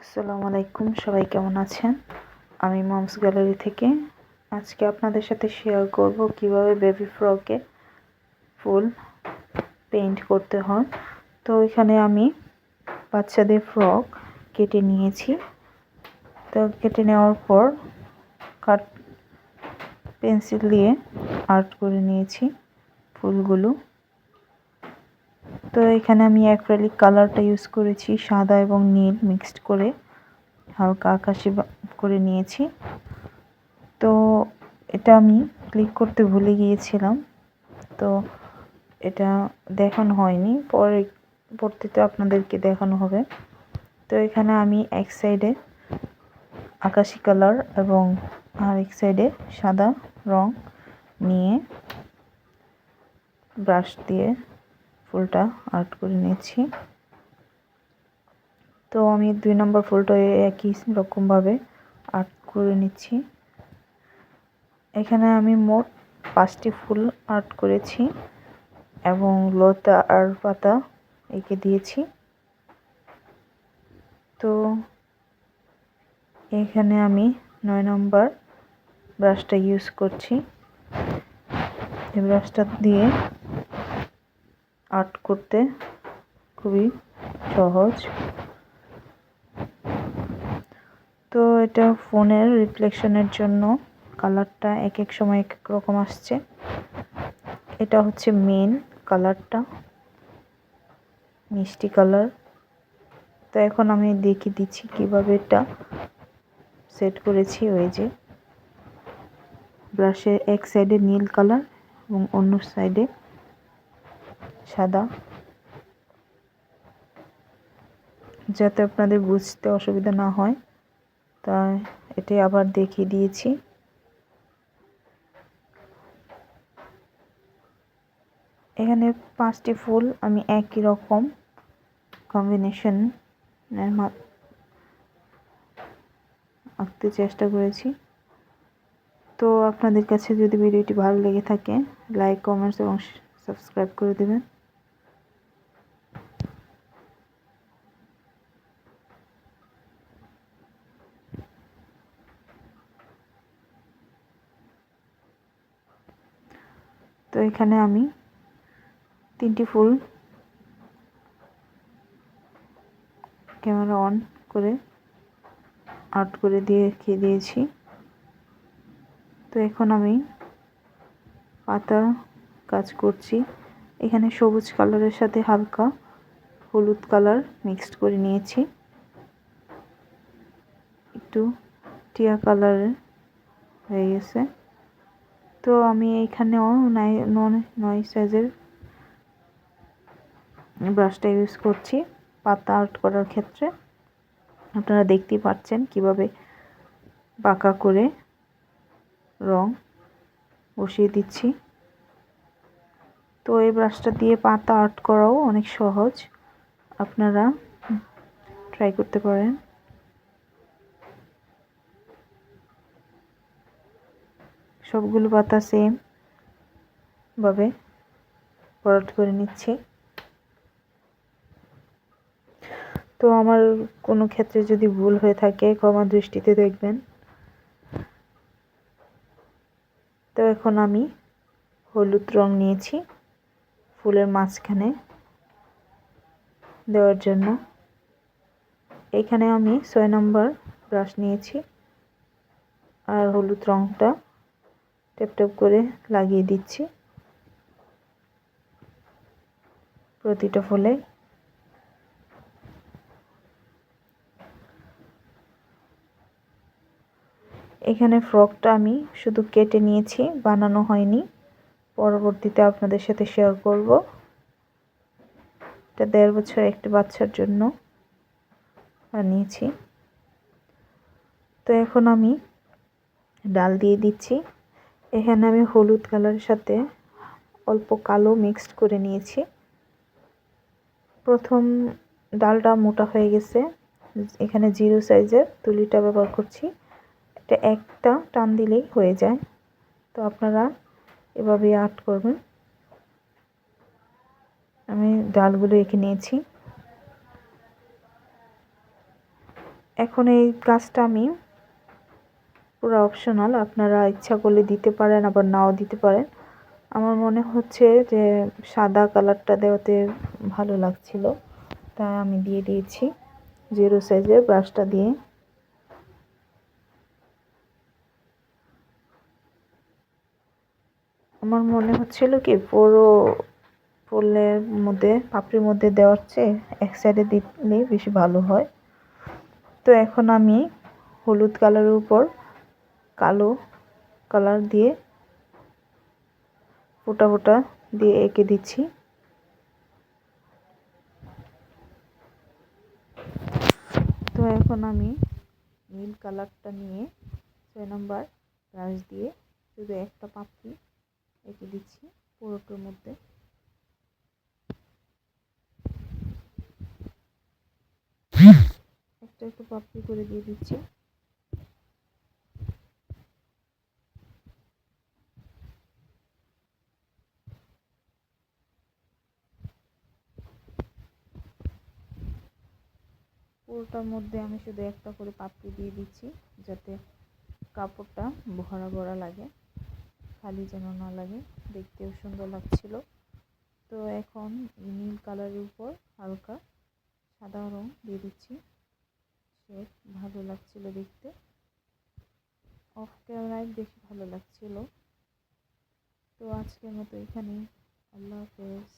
আসসালামু আলাইকুম, সবাই কেমন আছেন? আমি মমস গ্যালারি থেকে আজকে আপনাদের সাথে শেয়ার করব কিভাবে বেবি ফ্রকে ফুল পেইন্ট করতে হয়। তো এখানে আমি বাচ্চাদের ফ্রক কেটে নিয়েছি। তো কেটে নেওয়ার পর কাট পেন্সিল দিয়ে আর্ট করে নিয়েছি ফুলগুলো। তো এখানে আমি অ্যাক্রিলিক কালারটা ইউজ করেছি, সাদা এবং নীল মিক্সড করে হালকা আকাশি করে নিয়েছি। তো এটা আমি ক্লিক করতে ভুলে গিয়েছিলাম, তো এটা দেখানো হয়নি, পরবর্তীতে আপনাদেরকে দেখানো হবে। তো এখানে আমি এক সাইডে আকাশি কালার এবং আরেক সাইডে সাদা রং নিয়ে ব্রাশ দিয়ে ফুলটা আর্ট করে নিয়েছি। তো আমি 2 নম্বর ফুলটা একই রকমভাবে আর্ট করে নিচ্ছি। এখানে আমি মোট 5টি ফুল আর্ট করেছি এবং লতা আর পাতা এঁকে দিয়েছি। তো এখানে আমি 9 নম্বর ব্রাশটা ইউজ করছি। এই ব্রাশটা দিয়ে আর্ট করতে খুবই সহজ। তো এটা ফোনের রিফ্লেকশনের জন্য কালারটা এক এক সময় এক এক রকম আসছে। এটা হচ্ছে মেন কালারটা, মিষ্টি কালার। তো এখন আমি দেখিয়ে দিচ্ছি কিভাবে এটা সেট করেছি। ওই যে ব্রাশের এক সাইডে নীল কালার এবং অন্য সাইডে সাদা, যাতে আপনাদের বুঝতে অসুবিধা না হয় তাই এটাই আবার দেখিয়ে দিয়েছি। এখানে 5টি ফুল আমি একই রকম কম্বিনেশন আঁকতে চেষ্টা করেছি। তো আপনাদের কাছে যদি ভিডিওটি ভালো লেগে থাকে, লাইক, কমেন্টস এবং সাবস্ক্রাইব করে দেবেন। তো এখানে আমি 3টি ফুল ক্যামেরা অন করে আর্ট করে দেখিয়ে দিয়েছি। তো এখন আমি পাতা কাজ করছি। এখানে সবুজ কালারের সাথে হালকা হলুদ কালার মিক্সড করে নিয়েছি, একটু টিয়া কালারের হয়ে গেছে। তো আমি এইখানেও 9 সাইজের ব্রাশটা ইউজ করছি পাতা আর্ট করার ক্ষেত্রে। আপনারা দেখতেই পাচ্ছেন কিভাবে বাঁকা করে রং বসিয়ে দিচ্ছি। তো এই ব্রাশটা দিয়ে পাতা আর্ট করাও অনেক সহজ, আপনারা ট্রাই করতে পারেন। সবগুলো পাতা সেম ভাবে ভরাট করে নিচ্ছি। তো আমার কোনো ক্ষেত্রে যদি ভুল হয়ে থাকে ক্ষমা দৃষ্টিতে দেখবেন। তো এখন আমি হলুদ রং নিয়েছি ফুলের মাঝখানে দেওয়ার জন্য। এখানে আমি 6 নম্বর ব্রাশ নিয়েছি আর হলুদ রংটা ট্যাপ ট্যাপ করে লাগিয়ে দিচ্ছি প্রতিটা ফুলে। এখানে ফ্রকটা আমি শুধু কেটে নিয়েছি, বানানো হয়নি, পরবর্তীতে আপনাদের সাথে শেয়ার করব। এটা 1.5 বছর একটি বাচ্চার জন্য বানিয়েছি। তো এখন আমি ডাল দিয়ে দিচ্ছি। এখানে আমি হলুদ কালারের সাথে অল্প কালো মিক্সড করে নিয়েছি। প্রথম ডালটা মোটা হয়ে গেছে, এখানে 0 সাইজের তুলিটা ব্যবহার করছি। এটা একটা টান দিলেই হয়ে যায়। তো আপনারা এভাবে আর্ট করবেন। আমি ডালগুলো এঁকে নিয়েছি। এখন এই কাজটা আমি পুরো অপশনাল, আপনারা ইচ্ছা করলে দিতে পারেন আবার নাও দিতে পারেন। আমার মনে হচ্ছে যে সাদা কালারটা দেওয়াতে ভালো লাগছিল, তাই আমি দিয়ে দিয়েছি 0 সাইজের ব্রাশটা দিয়ে। আমার মনে হচ্ছিল কি পুরো ফুলের মধ্যে পাপড়ির মধ্যে দেওয়ার চেয়ে এক সাইডে দিলে বেশি ভালো হয়। তো এখন আমি হলুদ কালারের উপর কালো কালার দিয়ে ফোঁটা ফোঁটা দিয়ে এঁকে দিচ্ছি। তো এখন আমি নীল কালারটা নিয়ে 6 নম্বর ব্রাশ দিয়ে শুধু একটা পাপড়ি এঁকে দিচ্ছি পুরোটার মধ্যে। একটা একটা পাপড়ি করে দিয়ে দিচ্ছি। পুরোটার মধ্যে আমি শুধু একটা করে পাপড়ি দিয়ে দিচ্ছি, যাতে কাপড়টা ভরা ভরা লাগে, খালি যেন না লাগে, দেখতেও সুন্দর লাগছিল। তো এখন নীল কালারের উপর হালকা সাদা রং দিয়ে দিচ্ছি, সে ভালো লাগছিল দেখতে, অফ ক্যামেরায় বেশি ভালো লাগছিল। তো আজকের মতো এখানে, আল্লাহ হাফেজ।